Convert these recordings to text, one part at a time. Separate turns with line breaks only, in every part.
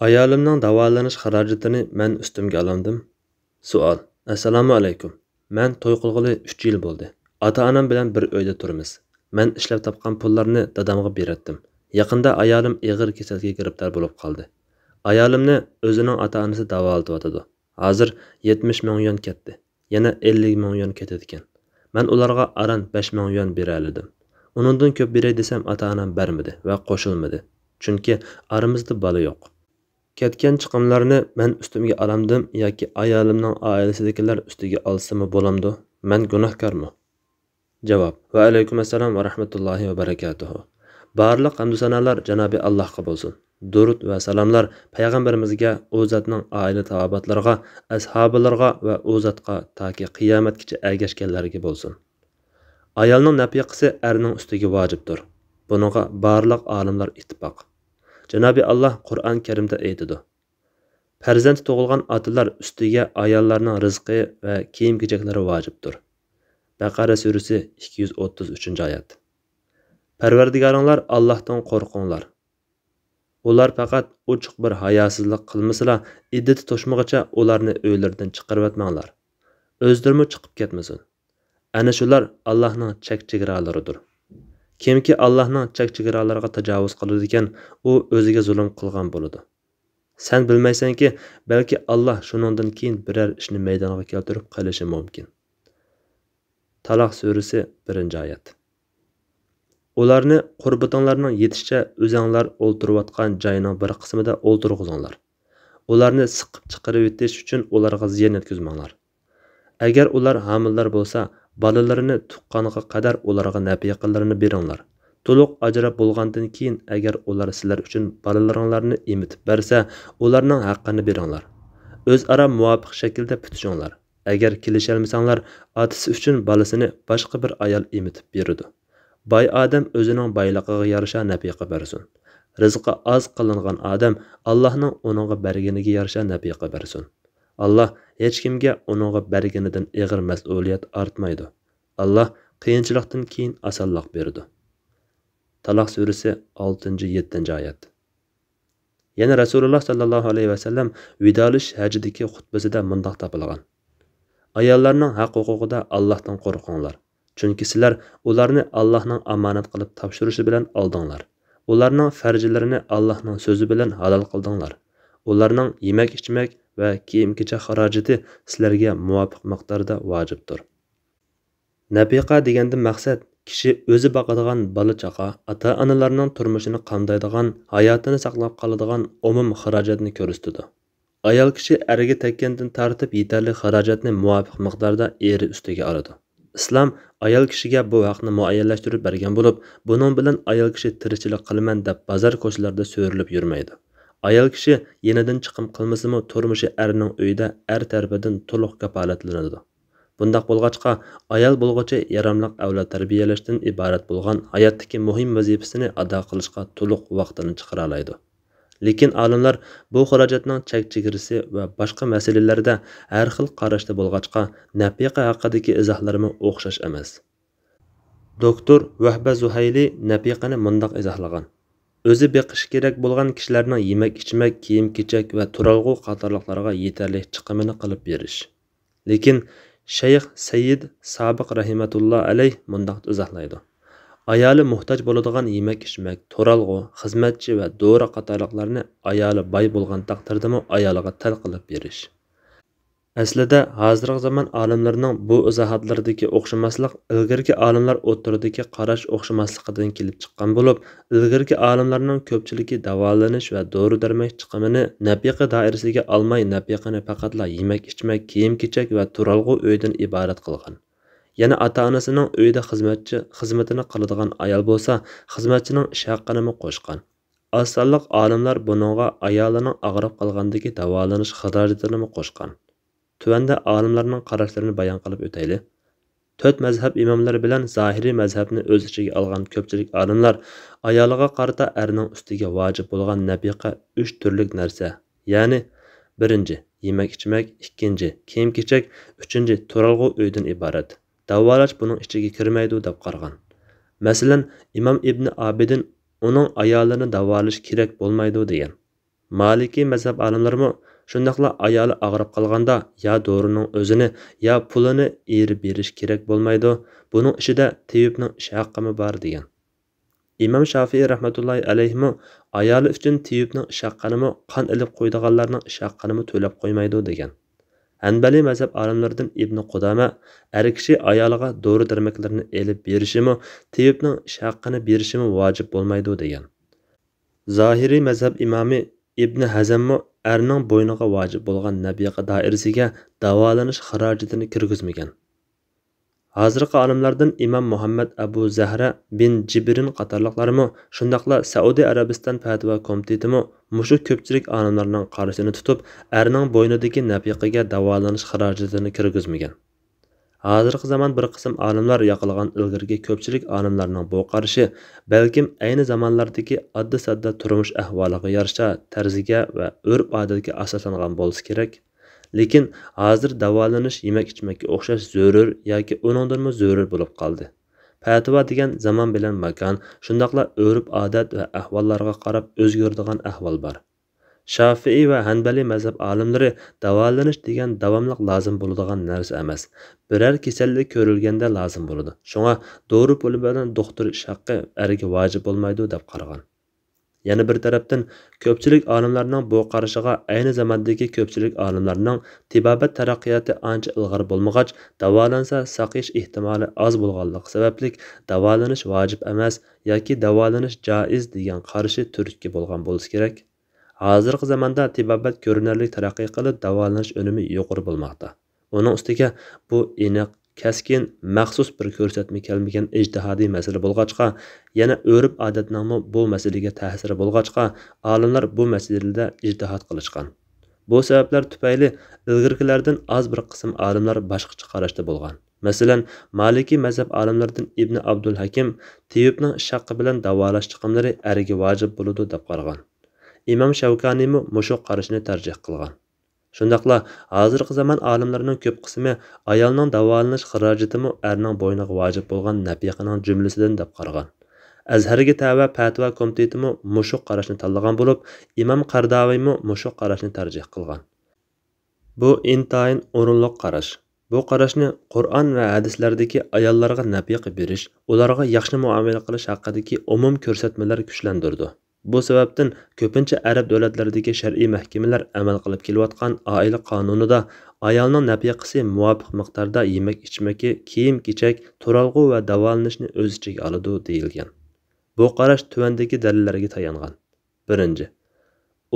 Ayolimning davolanish xarajatini men ustimga olamdim. Savol. Assalomu alaykum. Men to'y qilg'ili 3 yil bo'ldi. Ota-onam bilan bir uyda turamiz. Men ishlab topgan pullarni dadamga beratdim. Yaqinda ayolim og'ir kasallikka giribdor bo'lib qoldi. Ayolimni o'zining ota-onasi davolatıyotidi. Hozir 70 ming yuan ketdi. Yana 50 ming yuan ketadi ekan. Men ularga aran 5 ming yuan bera oldim. Uningdan ko'p beray desam ota-onam bermadi va qo'shilmadi. Chunki aramizda bola yo'q. Ketgan chiqimlarni men ustimga olamdim yoki ayolimning oilasidagilar ustiga olsami bo'lamdi? Men gunohkormi? Javob. Va alaykum assalom va rahmatullohi va barakatuh. Barliq hamd sanolar Janobi Allohga bo'lsin. Durud va salomlar payg'ambarimizga, u zotning oila taobatlariga, ashablariga va u zotga toki qiyomatgacha ergashganlarga bo'lsin. Ayolning nafiqasi erning ustiga vojibdir. Buningga barliq olimlar ittifoq. Janobi Allah Qur'on Karimda aytadi. Farzand tug'ilgan otalar ustiga ayollarning rizqi va kiyim-kechaklari vojibdir. Baqara surasi 233-oyat. Parvardigoringlar Allohdan qo'rqinglar. Ular faqat ochiq bir hayosizlik qilmasalar, iddati to'shmag'icha ularni uylaridan chiqarib etmanglar. O'zlari chiqib ketmasin. Ana shular Allohning chek-chegaralaridir. Kimki Allohning chek-chegaralariga tajovuz qiladi ekan, u o'ziga zulm qilgan bo'ladi. Sen bilmaysanki, balki Alloh shuningdan keyin biror ishni maydonga keltirib qilishi mumkin. Taloq surasi 1-oyat. Ularni qurbatonlarning yetishicha o'zinglar o'ltirayotgan joyning bir qismida o'ltirg'izinglar. Ularni siqib chiqarib o'tish uchun ularga ziyon yetkazmanglar. Agar ular homildor bo'lsa, balalarini tuqqaniga qadar ularga nafiqalarini beringlar. To'liq ajrab bo'lgandan keyin agar ular sizlar uchun balalaringlarni emitib bersa, ularning haqqini beringlar. O'zaro muvofiq shaklda putishinglar. Agar kelisholmasanglar, otasi uchun balasini boshqa bir ayol emitib beradi. Boy odam o'zining boyligiga yarasha nafiqa bersin. Rizqi oz qilingan odam Allohning uningga berganiga yarasha nafiqa bersin. Allah hech kimga uningga berganidan ig'ir mas'uliyat ortmaydi. Allah qiyinchilikdan keyin osonlik beradi. Taloq surasi 6-7-oyat. Yana Rasululloh sallallohu alayhi va sallam vidolish hajidagi xutbasida mundoq topilgan. Ayollarning haq-huquqida Allohdan qo'rqinglar. Chunki sizlar ularni Allohning omonat qilib topshirishi bilan oldinglar. Ularning farjlarini Allohning so'zi bilan halol qildinglar. Ularning yemak-ichmak va kiyim-kechak xarajati sizlarga muvofiq miqdorda vojibdir. Nafiqa degandan maqsad kishi o'zi boqadigan bola-chaqa, ota-onalarning turmushini qamdaydigan, hayotini saqlab qoladigan umum xarajatni ko'rsatadi. Ayol kishi erga tekkandan tortib yetarli xarajatni muvofiq miqdorda eri ustiga oladi. Islom ayol kishiga bu haqni muayyanlashtirib bergan bo'lib, buning bilan ayol kishi tirikchilik qilaman deb bozor ko'chalarida so'rilib yurmaydi. Ayol kishi yenidan chiqim qilmasimi turmushi erning uyida er tarafidan to'liq kafolatlanadi. Bundaq bo'lg'achqa ayol bo'lg'uchi yaramliq avlod tarbiyalashdan iborat bo'lgan hayotdagi muhim vazifasini ado qilishga to'liq vaqtini chiqara oladi. Lekin olimlar bu xarajatning chek-chegarasi va boshqa masalalarda har xil qarashda bo'lg'achqa nafiqa haqidagi izohlarimi o'xshash emas. Doktor Vahba Zuhayli nafiqani mundoq izohlagan. O'zi beqish kerak bo'lgan kishilarning yemak-ichmak, kiyim-kechak va turalg'u qatorliqlarga yetarli chiqimini qilib berish. Lekin Shayx Sayyid Sabiq rahimatulloh alayh mundoq izohlaydi. Ayoli muhtoj bo'ladigan yemak-ichmak, turalg'u, xizmatchi va dori qatorliqlarni ayoli boy bo'lgan taqdirdami ayoliga tal qilib berish. Aslida hozirgi zamon olimlarining bu izohatlaridagi o'xshamaslik ilgirki olimlar o'rtasidagi qarash o'xshamasligidan kelib chiqqan bo'lib, ilgirki olimlarning ko'pchiligi davolanish va dori-darmon chiqimini nafiqa doirasiga olmay, nafiqani faqatla yemak-ichmak, kiyim-kechak va turalg'u uydan iborat qilgan. Yana ota-onasining uyida xizmatini qiladigan ayol bo'lsa, xizmatchining ish haqqini qo'shgan. Osonliq olimlar buningga ayolining og'rib qolgandagi davolanish xarajatini qo'shgan. Tuvanda olimlarning qarashlarini bayon qilib o'tayli. 4 mazhab imomlari bilan zohiriy mazhabni o'z ichiga olgan ko'pchilik olimlar ayoliga qarata erning ustiga vojib bo'lgan nafiqa 3 turlik narsa, ya'ni 1. yemak-ichmak, 2. kiyim-kechak, 3. turalg'u uydan iborat. Davolash buning ichiga kirmaydi deb qaragan. Masalan, Imom Ibn Abidin uning ayolini davolash kerak bo'lmaydi degan. Maliki mazhab olimlarimi shundaqla ayoli og'rib qolganda ya dorining o'zini ya pulini erib berish kerak bo'lmaydi. Buning ichida tiyibning ish haqqimi bor degan. İmam Şafii rahmetullahi alayhimi ayoli uchun tiyibning ish haqqini qon ilib qo'ydiganlarning ish haqqini to'lab qo'ymaydi degan. Hanbali mazhab olimlaridan Ibn Qudama er kishi ayoliga dori darmoqlarni elib berishimi, tiyibning ish haqqini berishimi vojib bo'lmaydi degan. Zahiriy mazhab imomi Ibn Hazmmi erning bo'yniga vojib bo'lgan nabiqa doirasiga davolanish xarajatini kirgizmagan. Hozirgi olimlardan Imam Muhammad Abu Zahra bin Jibrin qatorliqlarimi shundaqla Saudiya Arabiston fatvo komitetimi mushu ko'pchilik olimlarning qarashini tutib, erning bo'ynidagi nabiqaga davolanish xarajatini kirgizmagan. Hozirgi zaman bir qism olimlar yoqilgan ilgirgi ko'pchilik olimlarning bu qarashi balkim ayni zamonlardagi oddiy-sodda turmush ahvoliga yarasha tarziga va urf-odatga asoslangan bo'lsa kerak. Lekin hozir davolanish yemak-ichmakka o'xshash zarur yoki uningdanmi zarur bo'lib qoldi. Fatvo degan zamon bilan makon, shundaqla urf-odat va ahvollarga qarab o'zgaradigan ahvol bor. Şafii va Hanbali mazhab olimlari davolanish degan davomli lozim bo'ladigan narsa emas. Biror kasallik ko'rilganda lozim bo'ladi. Shunga dori puli bilan doktor ish haqqi erga vojib bo'lmaydi deb qaragan. Yana bir tarafdan ko'pchilik olimlarning bu qarashiga ayni zamondagi ko'pchilik olimlarning tibobat taraqqiyoti ancha ilg'or bo'lmag'ach, davolansa saqayish ehtimoli oz bo'lganligi sababli davolanish vojib emas yoki davolanish joiz degan qarashi turtki bo'lgan bo'lsa kerak. Hozirgi zamonda tibobat ko'rinarli taraqqiy qilib, davolanish unumi yuqori bo'lmoqda. Uning ustiga bu aniq, kaskin, maxsus bir ko'rsatma kelmagan ijtihodiy masala bo'lg'achqa, yana o'rib odatning bu masalaga ta'siri bo'lg'achqa, olimlar bu masalada ijtihod qilishgan. Bu sabablar tufayli ilgirgilardan oz bir qism olimlar boshqacha qarashda bo'lgan. Masalan, Maliki mazhab olimlaridan Ibn Abdul Hakim tiyibning ish haqqi bilan davolash chiqimlari erga vojib bo'ladi deb qaragan. İmam Şavkaniymi mushu qarashni tarjih qilgan. Shundaqla hozirgi zamon olimlarining ko'p qismi ayolning davolanish xarajatimi erning bo'yniga vojib bo'lgan nabiqaning jumlasidan deb qaragan. Azharga tava fatvo komitetimi mushu qarashni tanlagan bo'lib, Imam Qardaviymi mushu qarashni tarjih qilgan. Bu intayin o'rinli qarash. Bu qarashni Qur'on va hadislardagi ayollarga nabiqa berish, ularga yaxshi muomala qilish haqidagi umum ko'rsatmalar kuchlantirdi. Bu sababdan ko'pincha arab davlatlaridagi shar'iy mahkamalar amal qilib kelayotgan oila qonunida ayolning nabiqasi muvofiq miqdorda yemak-ichmaki, kiyim-kechak, turalg'u va davolanishni o'z ichiga oladi deyilgan. Bu qarash tuvandagi dalillarga tayangan. 1.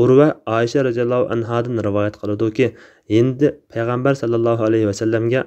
Urva Aisha radhiyallohu anhadan rivoyat qiladi-ki, endi payg'ambar sallallohu alayhi vasallamga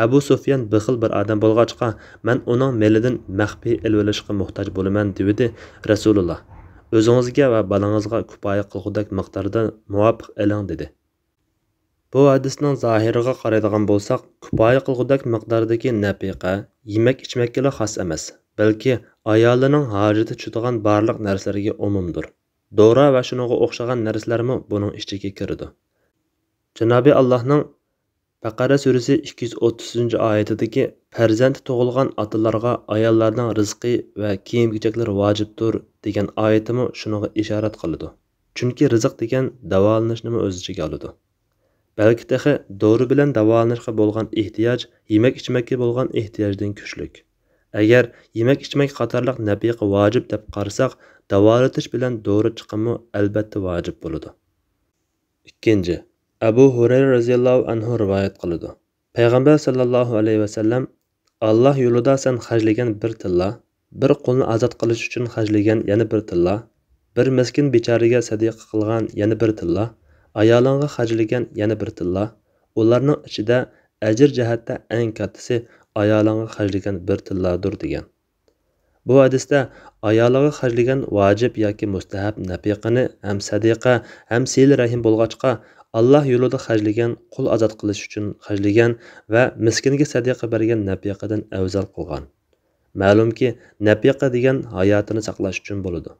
Abu Sufyan bixil bir odam bo'lg'achqa, men uning melidan maxfiy ilvilishga muhtoj bo'laman dedi Rasululloh. O'zingizga va balangizga kifoya qilgudek miqdorda muvofiq eling dedi. Bu hadisning zohiriga qaraydigan bo'lsak, kifoya qilgudek miqdordagi nafiqa yemak-ichmakka xos emas, balki ayolining hojati tushadigan barliq narsalarga umumdir. Dora va shunga o'xshagan narsalarmi buning ichiga kiradi. Janobi Allohning Baqara surasi 230-oyatidagi farzand tug'ilgan otalarga ayollarning rizqi va kiyim-kechaklar vojibdir degan oyatimi shunga ishorat qiladi. Chunki rizq degan davolanishni o'z ichiga oladi. Balki tehi dori bilan davolanishga bo'lgan ehtiyoj yemak-ichmakka bo'lgan ehtiyojdan kuchlik. Agar yemak-ichmak qatorliq nabiqa vojib deb qarasak, davolatish bilan dori chiqimi albatta vojib bo'ladi. 2. Abu Hurayra radhiyallohu anhu rivoyat qiladi. Payg'ambar sallallohu alayhi vasallam Alloh yo'lida sen xajlagan bir tilla, bir qulni azod qilish uchun xajlagan yana bir tilla, bir miskin bechoraga sadiqa qilgan yana bir tilla, ayolingga xajlagan yana bir tilla, ularning ichida ajr jihatda eng kattasi ayolingga xajlagan bir tilladir degan. Bu hadisda ayoliga xajlagan vojib yoki mustahab nafiqani ham sadiqa, ham sil rahim bo'lg'achqa Allah yo'lida xajlagan, qul azod qilish uchun xajlagan va miskinga sadiqa bergan nafiqadan afzal qilgan. Ma'lumki, nafiqa degan hayotini saqlash uchun bo'ladi.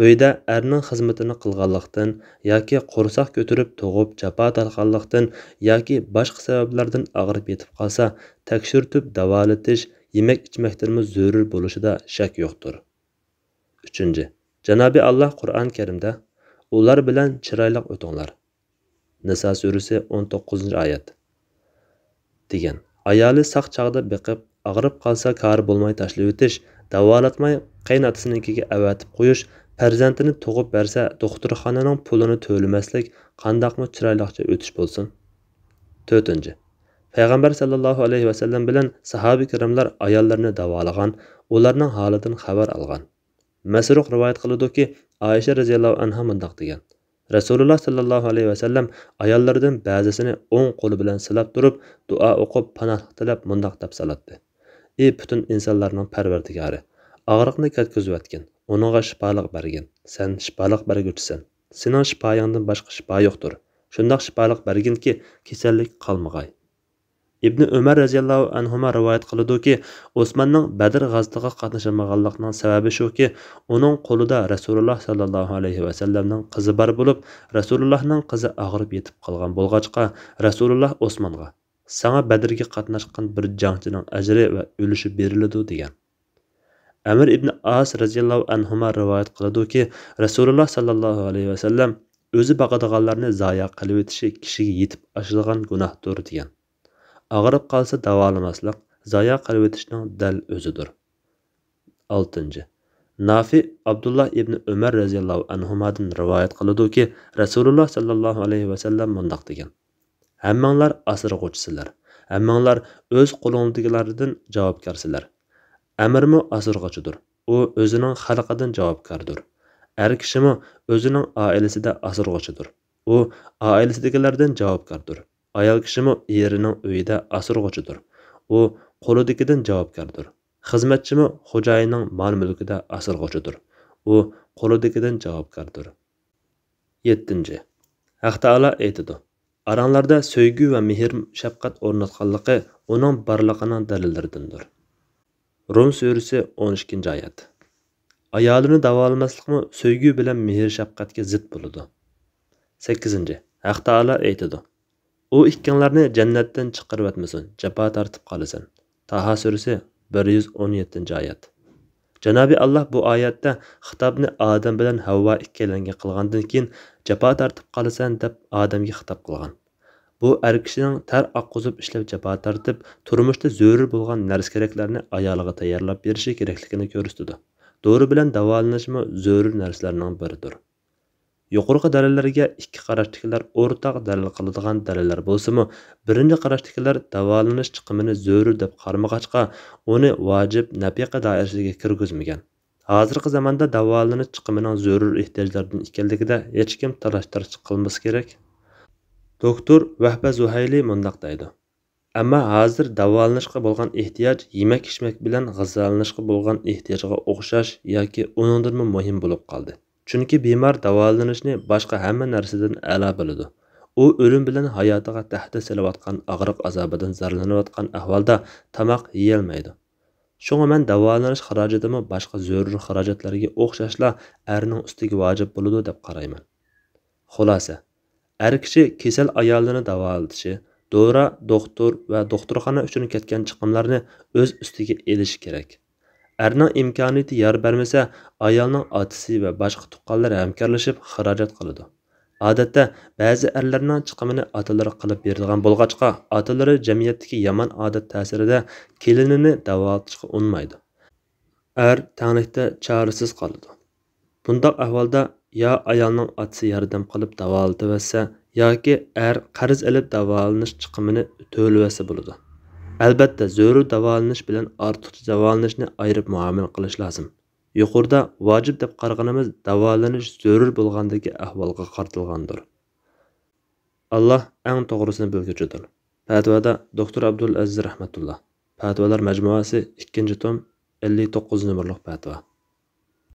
Uyda erning xizmatini qilganlikdan yoki qo'rsoq ko'tarib tug'ib jafo tortganlikdan yoki boshqa sabablardan og'rib yetib qolsa, tekshirtib davolatish, yemak-ichmaklarni zarur bo'lishida shak yo'qdir. 3. Janobi Alloh Qur'on Karimda ular bilan chiroyli o'tinglar. Nisa surasi 19-oyat degan. Ayoli saq chaqda beqib, og'rib qolsa kari bo'lmay tashlab o'tish, davolatmay qaynotasininkiga avatib qo'yish, farzandini tug'ib bersa, doktorxonaning pulini to'lamaslik qandoqmi chiroyliqcha o'tish bo'lsin. 4. Payg'ambar sallallohu alayhi vasallam bilan sahoba kiramlar ayollarni davolagan, ularning holidan xabar olgan. Masruq rivoyat qiladi-ki, Aisha radhiyallohu anha mundaq degan. Rasululloh sallallohu alayhi vasallam ayollardan ba'zisini o'ng qo'li bilan silab turib, duo o'qib, panohlik tilab mundaq deb salatdi. Ey butun insonlarning parvardigori, og'riqni ketkizayotgan, uningga shifolik bergin. Sen shifolik berguvchisan. Sening shifoyingdan boshqa shifo yo'qdir. Shundaq shifolik berginki, kasallik qolmag'ay. İbn Ömer radhiyallohu anhuma rivoyat qiladi-ki, Osmanning Badr g'azotida qatnashmaganligining sababi shuki, uning qo'lida Rasululloh sallallohu alayhi vasallamning qizi bor bo'lib, Rasulullohning qizi og'rib yetib qolgan bo'lg'achqa, Rasululloh Osmonga "Sana Badrga qatnashgan bir jangchining ajri va o'lishi beriladi" degan. Amir ibn As radhiyallohu anhuma rivoyat qiladi-ki, Rasululloh sallallohu alayhi vasallam o'zi baqadiganlarni zoya qilib o'tishi kishiga yetib oshadigan gunohdir degan. Ağırıp qalsa davolamaslik, zoya qilib o'tishning dal o'zidir. 6. Nafi Abdullah ibn Umar radhiyallohu anhumadan rivoyat qiladi-ki, Rasululloh sallallohu alayhi vasallam mundaq degan. Hammanglar asirg'uvchisizlar. Hammanglar o'z qo'lingizdagilardan javobgarsizlar. Amirmi asirg'uvchidir. U o'zining xalqidan javobgardir. Er kishimi o'zining oilasida asirg'uvchidir. U oilasidagilardan javobgardir. Ayol kishimi erining uyida asirg'uvchidir. U qo'lidagidan javobgardir. Xizmatchimi xo'jayining mol-mulkida asirg'uvchidir. U qo'lidagidan javobgardir. 7. Haq Taala aytadi: Aranglarda sevgi va mehr shafqat o'rnatganligi uning borligining dalillaridandir. Rum surasi 12-oyat. Ayolini davolamaslikmi sevgi bilan mehr shafqatga zid bo'ladi. 8. Haq Taala aytadi: U ikkinlarni jannatdan chiqarib etmasin, jafo tortib qolasan. Taha surasi 117-oyat. Janobi Allah bu oyatda xitobni Odam bilan Havvo ikkalanga qilgandan keyin jafo tortib qolasan deb Odamga xitob qilgan. Bu er kishining tar oqqizib ishlab jafo tortib, turmushda zarur bo'lgan narsa-keraklarni ayoliga tayyorlab berishi kerakligini ko'rsatdi. Dori bilan davolanishmi zarur narsalarning biridir. Yuqorqi dalillarga ikki qarashdagilar o'rtaq dalil qiladigan dalillar bo'lsa-mu, birinchi qarashdagilar davolanish chiqimini zarur deb qarmag'achqa, uni vojib nafiqa doirasiga kirgizmagan. Hozirgi zamonda davolanish chiqimining zarur ehtiyojlardan ekanligida hech kim talash-tartib qilmasa kerak. Doktor Vahba Zuhayli mundaq deydi: Ammo hozir davolanishga bo'lgan ehtiyoj yemak-ichmak bilan g'izolanishga bo'lgan ehtiyojga o'xshash yoki uningdan muhim bo'lib qoldi. Chunki bemor davolanishni boshqa hamma narsadan a'lo biladi. U o'lim bilan hayotiga tahdid solayotgan og'riq azobidan zararlanayotgan ahvolda tamoq yeyolmaydi. Shunga men davolanish xarajatimi boshqa zarur xarajatlarga o'xshashla erning ustiga vojib bo'ladi deb qarayman. Xulosa: er kishi kasal ayolini davolatishi, dora, doktor va doktorxona uchun ketgan chiqimlarni o'z ustiga elishi kerak. Erning imkoniyati yor bermasa, ayolning otasi va boshqa tuqqanlar hamkorlashib xarajat qiladi. Odatda ba'zi erlarning chiqimini otalari qilib beradigan bo'lg'achqa, otalari jamiyatdagi yomon odat ta'sirida kelinini davolatishga unmaydi. Er tanglikda chorasiz qoladi. Bundaq ahvolda yo ayolning otasi yordam qilib davolatsa yoki er qarz olib davolanish chiqimini to'lasa bo'ladi. Albatta, zarur davolanish bilan ortiqcha davolanishni ayirib muomala qilish lozim. Yuqorida vojib deb qaraganimiz davolanish zarur bo'lgandagi ahvolga qartilgandir. Alloh eng to'g'risini bilguchidir. Fatvoda Doktor Abdul Aziz rahmatulloh. Fatvolar majmuasi 2-tom 59 nomerlik fatvo.